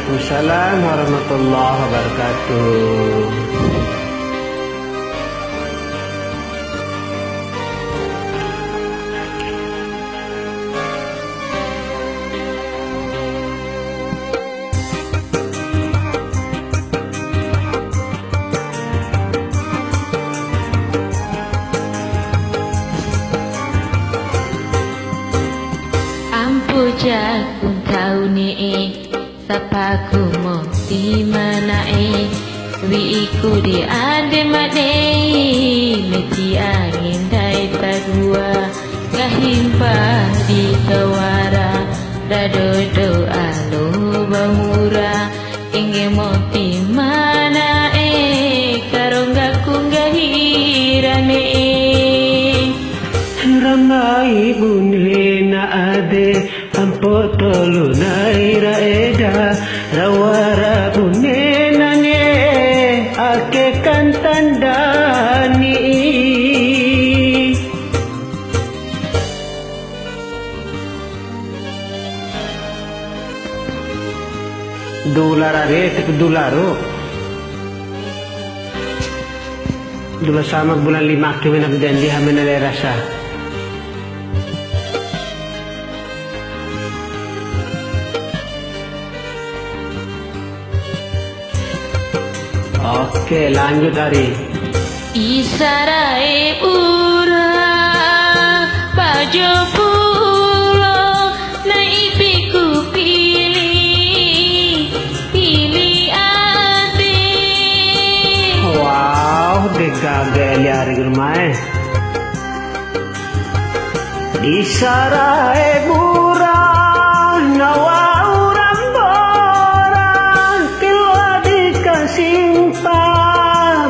Waalaikumsalam warahmatullahi wabarakatuh. Puja kun tahu ni sapa ku mo di mana wi ku di ade made meti angin dai tagua ngahimpa di kawara dado do alo bamura inge mo di mana karongga ku ngahirane Ramai bunhe na ade ampo tolu naira eda rawara bunhe na ne ake kantandani dolar are tapi dolaro dulu sama bulan 5 kami nak janji kami nak rasa. Oke, lanjut Ari. Isarai ura pajo pulo naipiku pilih ade. Wow, degagal Ari rumah. Isarai ura nawa uram borang keluar dikasih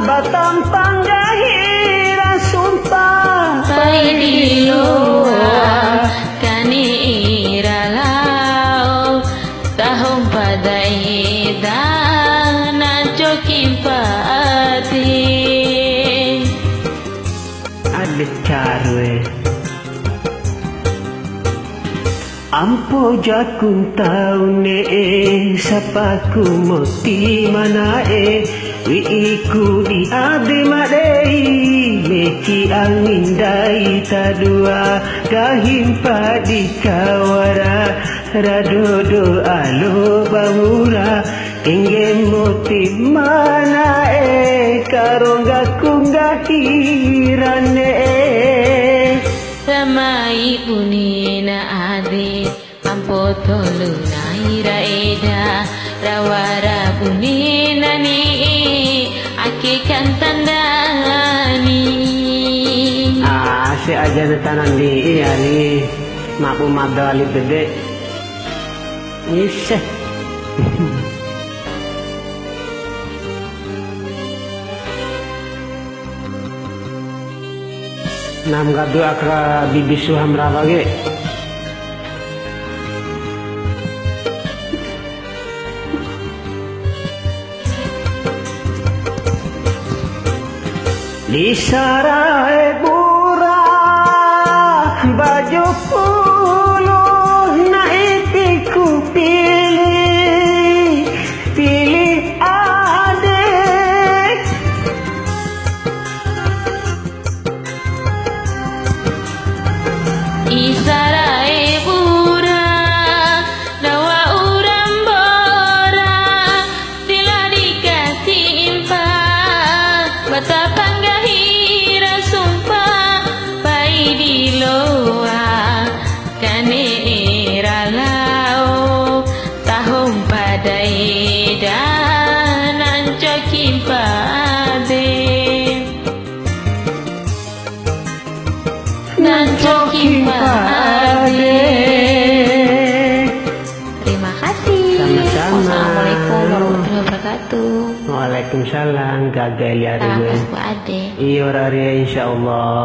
Batam panggahira sumpah Paidiloa kanira lao tahong padai dana jokim pati ada carwe ampo jakun taune sapaku moti mana wi iku di ade madei meki angin dai tadua gahimpa di kawara radodo alo bamura ingin moti mana karongga kunggahirane Ramai unina ade ampo tolu naira eda rawara bunina ni ake kan tandani si aja netanan di iya ni mapu madali bede iseh nam gadu akra bibisu hamra bage di sarai bura baju puluh naipiku pilih adek Isarai bura nawa uram bora tila dikasih impak batapang gahira sumpah paidiloa kanira lao tahong padai danan cokim pade nan cokim pade. Terima kasih. Sama-sama. Assalamualaikum warahmatullahi wabarakatuh. Waalaikumsalam gagal ya Terima kasih, Ade. iya rari insyaallah.